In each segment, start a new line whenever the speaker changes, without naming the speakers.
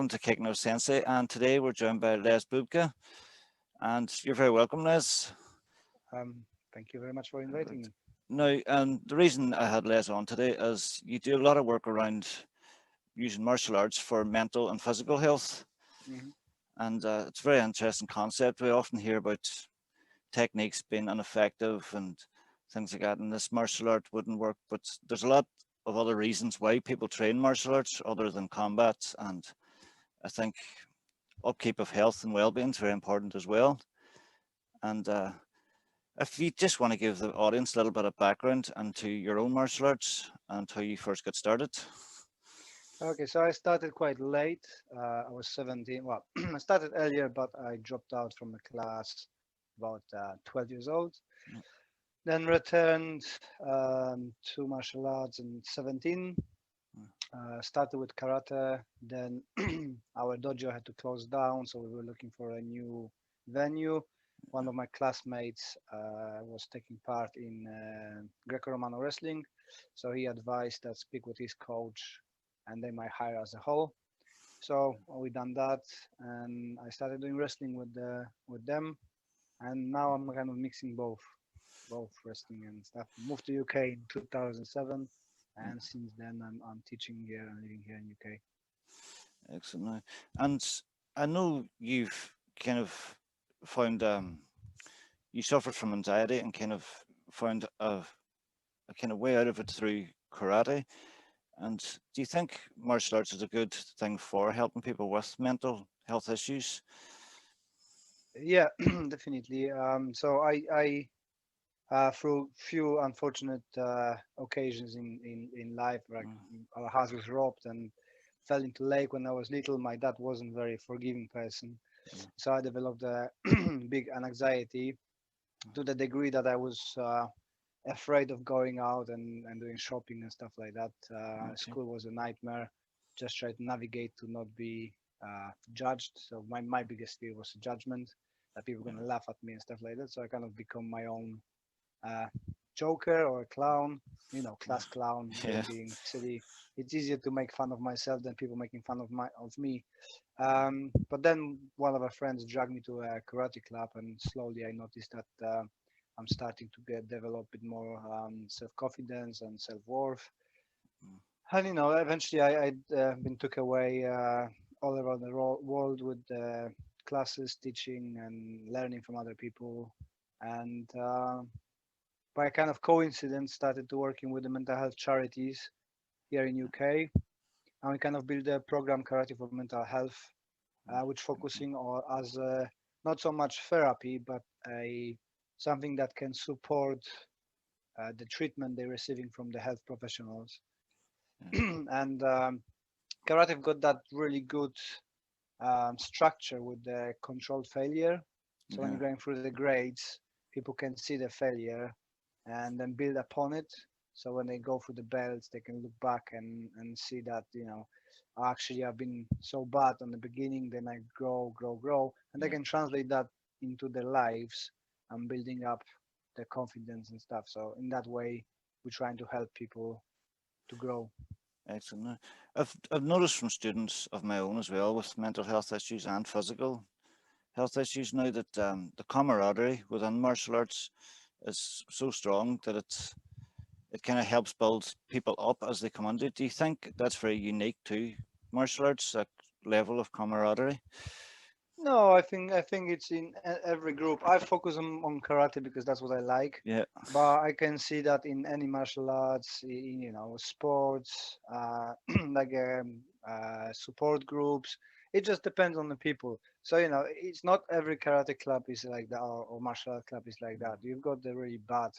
welcome to Kicking Out Sensei, and today we're joined by Les Bubka, and you're very welcome, Les.
Um, Thank you very much for inviting me.
Now, the reason I had Les on today is you do a lot of work around using martial arts for mental and physical health,
Hmm.
and it's a very interesting concept. We often hear about techniques being ineffective and things like that, and this martial art wouldn't work, but there's a lot of other reasons why people train martial arts other than combat, and I think upkeep of health and well-being is very important as well. And if you just want to give the audience a little bit of background into your own martial arts and how you first got started.
Okay, so I started quite late. I was 17. Well, I started earlier, but I dropped out from the class about 12 years old. Then returned to martial arts in 17. Started with karate. Then our dojo had to close down, so we were looking for a new venue. One of my classmates was taking part in Greco-Romano wrestling, so he advised that speak with his coach, and they might hire as a whole. So we done that, and I started doing wrestling with them, and now I'm kind of mixing both wrestling and stuff. Moved to UK in 2007, and since then I'm teaching here and living here in UK.
Excellent. And I know you've kind of found you suffered from anxiety and kind of found a kind of way out of it through karate. And do you think martial arts is a good thing for helping people with mental health issues?
Yeah, definitely. So through few unfortunate occasions in life, like
Mm,
our house was robbed and fell into lake when I was little. My dad wasn't very forgiving person,
mm,
so I developed a big anxiety to the degree that I was afraid of going out and doing shopping and stuff like that.
okay.
School was a nightmare. Just try to navigate to not be judged. So my biggest fear was judgment, that people were
Yeah.
gonna laugh at me and stuff like that. So I kind of become my own uh, joker or a clown, class clown,
Yeah.
being silly. It's easier to make fun of myself than people making fun of me. But then one of our friends dragged me to a karate club, and slowly I noticed that I'm starting to develop a bit more self confidence and self worth.
Mm,
And eventually I been took away all around the world with classes, teaching, and learning from other people. And by kind of coincidence, started to working with the mental health charities here in UK, and we kind of build a program Karate for Mental Health, which
okay.
focusing on as not so much therapy, but a something that can support the treatment they're receiving from the health professionals.
Yeah.
And karate have got that really good structure with the controlled failure. So when
Yeah.
you're going through the grades, people can see the failure and then build upon it. So when they go through the belts, they can look back and see that, actually I've been so bad on the beginning, then I grow, and they
Yeah.
can translate that into their lives and building up their confidence and stuff. So in that way, we're trying to help people to grow.
Excellent. Now, I've noticed from students of my own as well with mental health issues and physical health issues now that the camaraderie within martial arts is so strong that it kind of helps build people up as they come into it. Do you think that's very unique to martial arts, that level of camaraderie?
No, I think it's in every group. I focus on karate because that's what I like,
Yeah.
but I can see that in any martial arts, in sports, like support groups. It just depends on the people. So it's not every karate club is like that, or martial art club is like that. You've got the really bad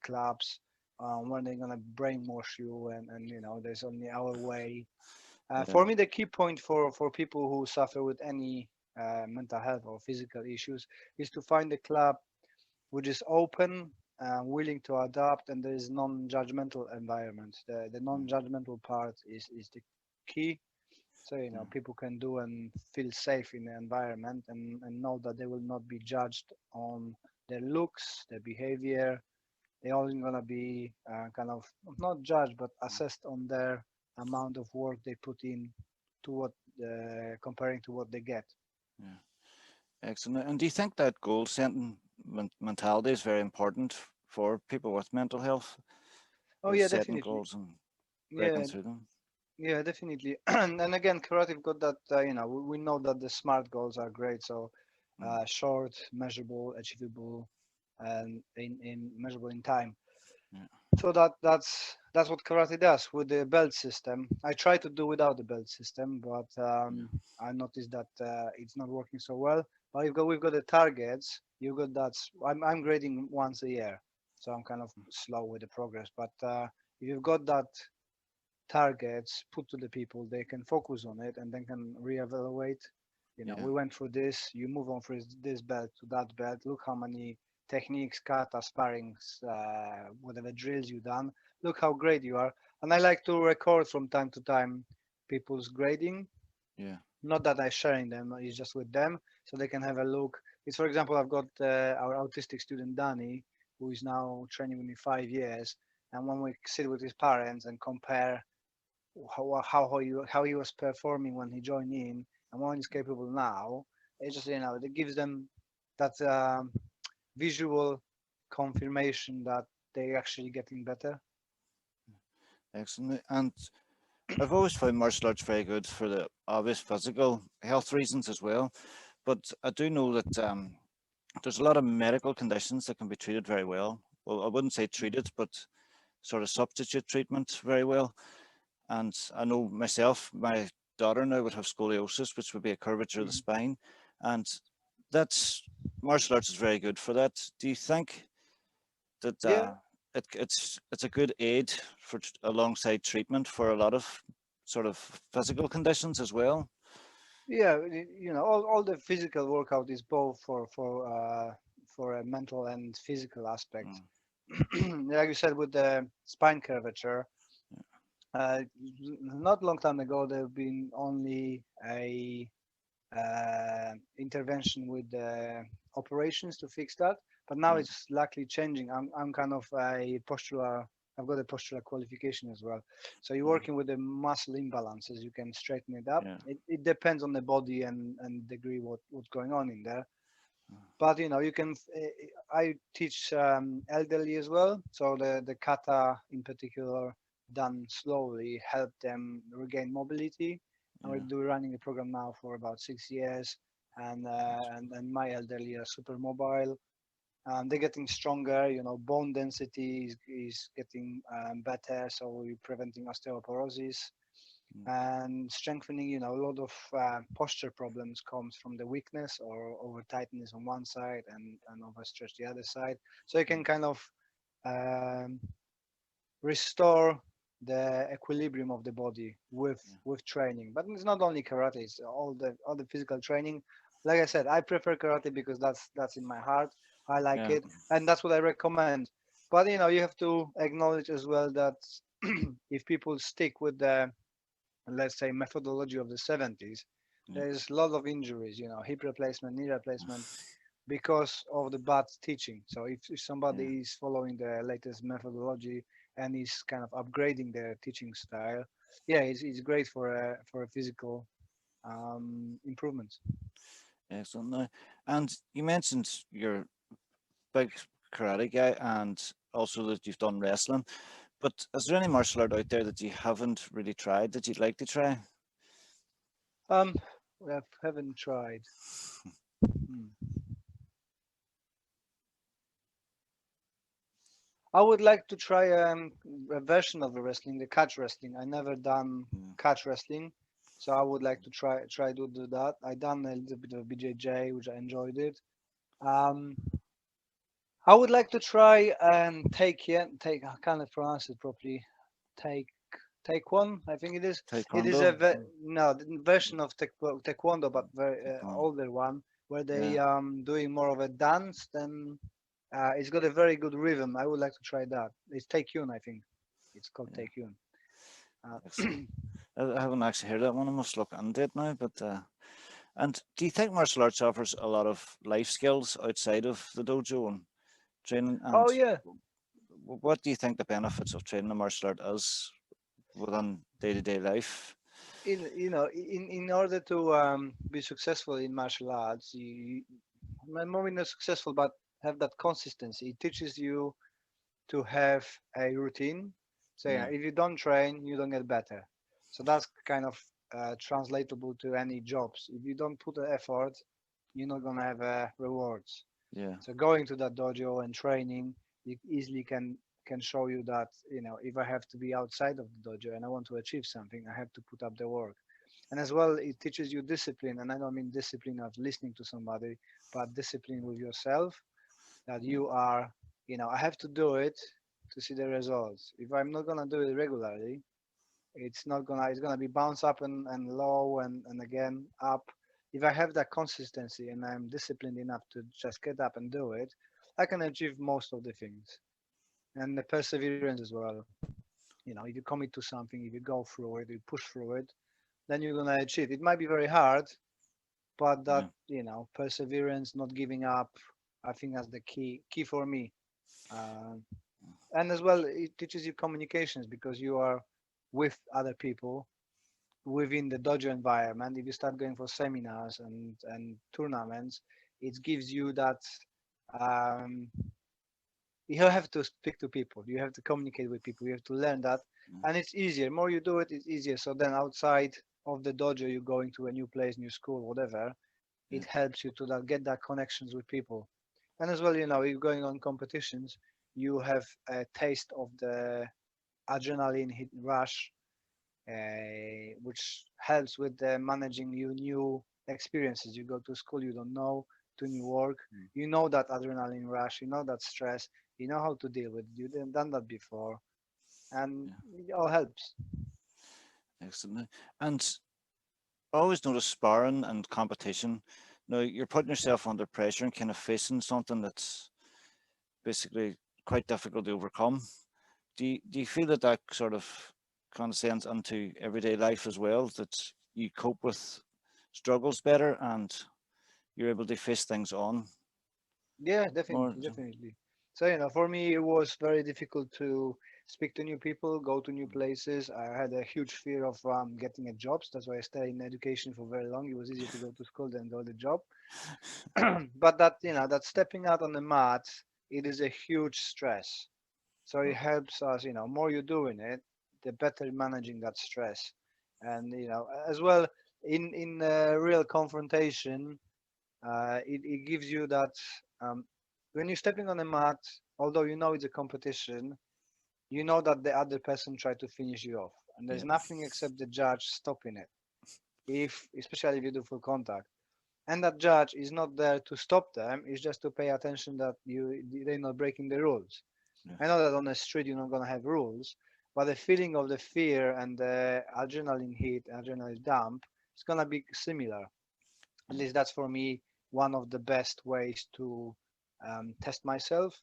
clubs when they're gonna brainwash you, and there's only our way.
Yeah.
For me, the key point for people who suffer with any mental health or physical issues is to find a club which is open, willing to adapt, and there is non-judgmental environment. The
Mm,
non-judgmental part is the key. So
mm,
people can do and feel safe in the environment, and know that they will not be judged on their looks, their behavior. They're only gonna be kind of not judged but assessed on their amount of work they put in to what comparing to what they get.
Yeah. Excellent. And do you think that goal setting mentality is very important for people with mental health,
Oh yeah,
setting
definitely.
goals and breaking
Yeah,
through them?
yeah, definitely. And again, karate got that. We know that the SMART goals are great. So,
Mm,
short, measurable, achievable, and in measurable in time.
yeah,
So that's what karate does with the belt system. I try to do without the belt system, but
yeah,
I noticed that it's not working so well. But we've got the targets. You got that. I'm grading once a year, so I'm kind of slow with the progress. But if you've got that targets put to the people, they can focus on it and then can reevaluate.
yeah,
We went through this. You move on from this belt to that belt. Look how many techniques, kata, sparrings, whatever drills you done. Look how great you are. And I like to record from time to time people's grading.
yeah,
Not that I'm sharing them, it's just with them so they can have a look. It's, for example, I've got our autistic student Danny, who is now training with me 5 years. And when we sit with his parents and compare how he was performing when he joined in and what he's capable now. It just it gives them that visual confirmation that they're actually getting better.
excellent. And I've always found martial arts very good for the obvious physical health reasons as well. But I do know that there's a lot of medical conditions that can be treated very well. Well, I wouldn't say treated, but sort of substitute treatment very well. And I know myself, my daughter now would have scoliosis, which would be a curvature of the
Mhm.
spine. And that's martial arts is very good for that. Do you think that
Yeah,
it's a good aid for alongside treatment for a lot of sort of physical conditions as well?
yeah. All the physical workout is both for a mental and physical aspect.
Mm,
Like you said, with the spine curvature, uh, not long time ago there have been only a intervention with operations to fix that. But now
yeah,
it's luckily changing. I'm kind of a postural. I've got a postural qualification as well. So you're
yeah,
working with the muscle imbalances. You can straighten it up.
yeah,
It depends on the body and degree what's going on in there. But you can. I teach elderly as well. So the kata in particular, done slowly, help them regain mobility. And
yeah.
we're running the program now for about 6 years. And my elderly are super mobile. They're getting stronger. Bone density is getting better, so we're preventing osteoporosis
Mm,
and strengthening. A lot of posture problems comes from the weakness or over tightness on one side and overstretch the other side. So you
mm,
can kind of um, restore the equilibrium of the body
yeah,
with training. But it's not only karate; it's all the physical training. Like I said, I prefer karate because that's in my heart. I like
yeah,
it, and that's what I recommend. But you have to acknowledge as well that if people stick with the, let's say, methodology of the 70s,
yeah,
there's a lot of injuries, hip replacement, knee replacement, because of the bad teaching. So if
yeah.
somebody is following the latest methodology and is kind of upgrading their teaching style, yeah, it's great for a physical improvement.
Excellent. Now, and you mentioned you're big karate guy and also that you've done wrestling. But is there any martial art out there that you haven't really tried that you'd like to try?
Um, I haven't tried. Hmm. I would like to try a version of the wrestling, the catch wrestling. I never done
Yeah,
catch wrestling, so I would like to try to do that. I done a little bit of BJJ, which I enjoyed it. Um, I would like to try and take. I can't pronounce it properly. Take take one. I think it is. It is
taekwondo.
a no the version of taekwondo, but very
Taekwondo.
older one where they
Yeah,
doing more of a dance than. It's got a very good rhythm. I would like to try that. It's Taekyun, I think. It's called
yeah,
Taekyun. Uh,
excellent. I haven't actually heard that one. I must look into it now. But and do you think martial arts offers a lot of life skills outside of the dojo and training? And
oh yeah,
what do you think the benefits of training a martial art is within day-to-day life?
in order to be successful in martial arts, maybe not successful, but have that consistency. It teaches you to have a routine. So yeah,
Yeah,
if you don't train, you don't get better. So that's kind of translatable to any jobs. If you don't put the effort, you're not gonna have rewards.
yeah,
So going to that dojo and training, it easily can show you that if I have to be outside of the dojo and I want to achieve something, I have to put up the work. And as well, it teaches you discipline, and I don't mean discipline of listening to somebody, but discipline with yourself. That
yeah,
you are, I have to do it to see the results. If I'm not gonna do it regularly, it's gonna be bounce up and low and again up. If I have that consistency and I'm disciplined enough to just get up and do it, I can achieve most of the things. And the perseverance as well. If you commit to something, if you go through it, you push through it, then you're gonna achieve. It might be very hard, but that
yeah,
perseverance, not giving up, I think that's the key for me. Uh, and as well, it teaches you communications because you are with other people within the dojo environment. If you start going for seminars and tournaments, it gives you that um, you have to speak to people, you have to communicate with people, you have to learn that, and it's easier. More you do it, it's easier. So then outside of the dojo, you're going to a new place, new school, whatever.
yeah,
It helps you to get that connections with people. And as well, you're going on competitions, you have a taste of the adrenaline hit rush, which helps with managing you new experiences. You go to school, you don't know, to new work,
mm,
you know that adrenaline rush, you know that stress, you know how to deal with it. You didn't done that before, and
yeah.
it all helps.
Excellent. And I always notice sparring and competition. Now you're putting yourself under pressure and kind of facing something that's basically quite difficult to overcome. Do you feel that that sort of transcends into everyday life as well? That you cope with struggles better and you're able to face things on
Yeah,
more?
definitely, definitely. So, for me, it was very difficult to speak to new people, go to new places. I had a huge fear of getting a job. That's why I stayed in education for very long. It was easier to go to school than go to the job. But that stepping out on the mat, it is a huge stress. So it
Oh,
helps us, more you're doing it, the better managing that stress. And, as well, in real confrontation, it gives you that um, when you're stepping on a mat, although you know it's a competition, you know that the other person tried to finish you off, and there's
yeah,
nothing except the judge stopping it. If especially if you do full contact, and that judge is not there to stop them; it's just to pay attention that they're not breaking the rules.
yeah,
I know that on the street you're not gonna have rules, but the feeling of the fear and the adrenaline hit, adrenaline dump, is gonna be similar. At
yeah,
least that's for me one of the best ways to test myself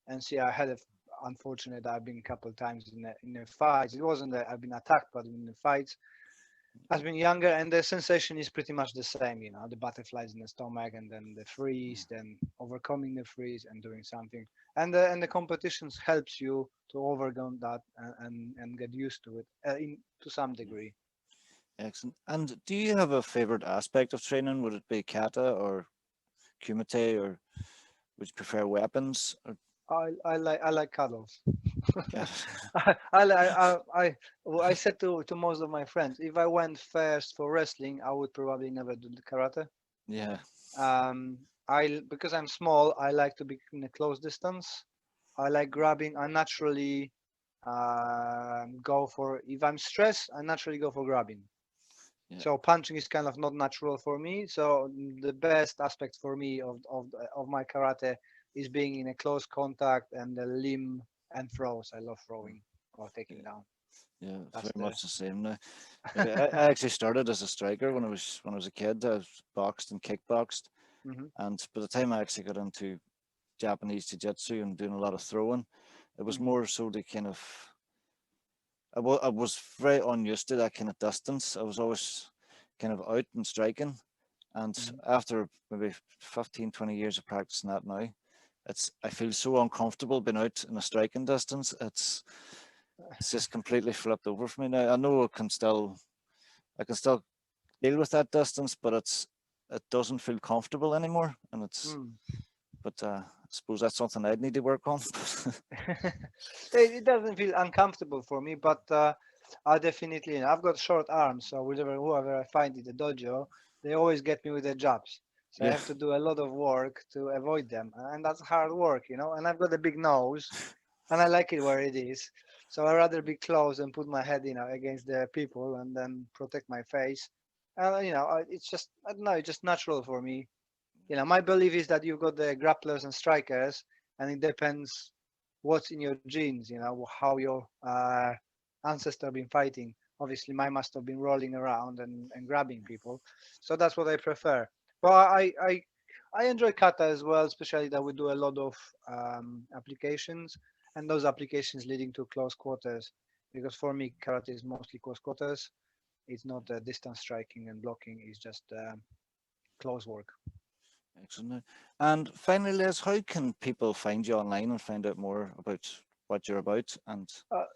and see. I had a unfortunate. I've been a couple of times in the fights. It wasn't that I've been attacked, but in the fights, I've been younger, and the sensation is pretty much the same. The butterflies in the stomach, and then the freeze, then overcoming the freeze and doing something. And the competitions helps you to overcome that and get used to it to some
yeah.
degree.
Excellent. And do you have a favorite aspect of training? Would it be kata or kumite, or would you prefer weapons or
I like cuddles.
kata?
I said to most of my friends, if I went first for wrestling, I would probably never do the karate.
Yeah,
Because I'm small, I like to be in a close distance. I like grabbing. I naturally go for. If I'm stressed, I naturally go for grabbing.
yeah,
So punching is kind of not natural for me. So the best aspect for me of my karate is being in a close contact and the limb and throws. I love throwing or taking
yeah,
down.
yeah. It's
That's
very
the.
much the same now. I actually started as a striker when I was a kid. I boxed and kickboxed,
Hmm.
and by the time I actually got into Japanese jiu-jitsu and doing a lot of throwing, it was
Hmm.
more so the kind of I was very unused to that kind of distance. I was always kind of out and striking. And
Hmm.
after maybe 15, 20 years of practicing that now, I feel so uncomfortable being out in a striking distance. It's just completely flipped over for me now. I know I can still I can still deal with that distance, but it doesn't feel comfortable anymore, and but I suppose that's something I'd need to work on.
It doesn't feel uncomfortable for me, but I definitely, I've got short arms, so whoever I find in the dojo, they always get me with their jabs. So I
Yeah.
have to do a lot of work to avoid them, and that's hard work, And I've got a big nose, and I like it where it is. So I rather be close and put my head, against the people, and then protect my face. And it's just, I don't know, it's just natural for me. My belief is that you've got the grapplers and strikers, and it depends what's in your genes, how your ancestor been fighting. Obviously, mine must have been rolling around and grabbing people, so that's what I prefer. But I enjoy kata as well, especially that we do a lot of applications, and those applications leading to close quarters. Because for me, karate is mostly close quarters. It's not distance striking and blocking. It's just close work.
Excellent. And finally, Les, how can people find you online and find out more about what you're about? And
Uh,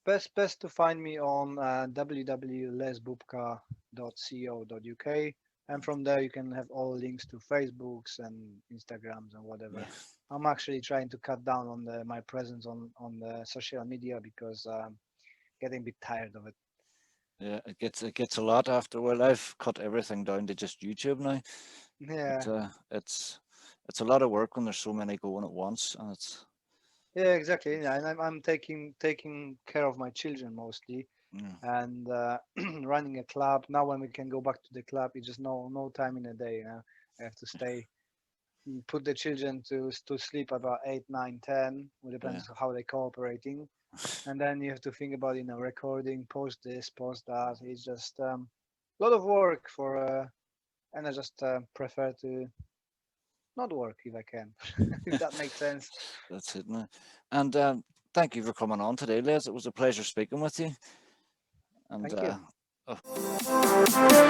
best to find me on www.lesbubka.co.uk, and from there you can have all links to Facebooks and Instagrams and whatever.
yeah,
I'm actually trying to cut down on my presence on the social media because getting a bit tired of it.
yeah, it gets a lot after a while. I've cut everything down to just YouTube now.
Yeah,
It's a lot of work when there's so many going at once, and it's
yeah, exactly. Yeah, and I'm taking care of my children mostly,
yeah,
and running a club. Now when we can go back to the club, it's just no time in the day. I have to stay, put the children to sleep about 8, 9, 10. It
yeah.
depends how they're cooperating, and then you have to think about recording, post this, post that. It's just a lot of work and I just prefer to not work if I can, if that makes sense.
That's it now. And thank you for coming on today, Les. It was a pleasure speaking with you. And
Thank you.
oh,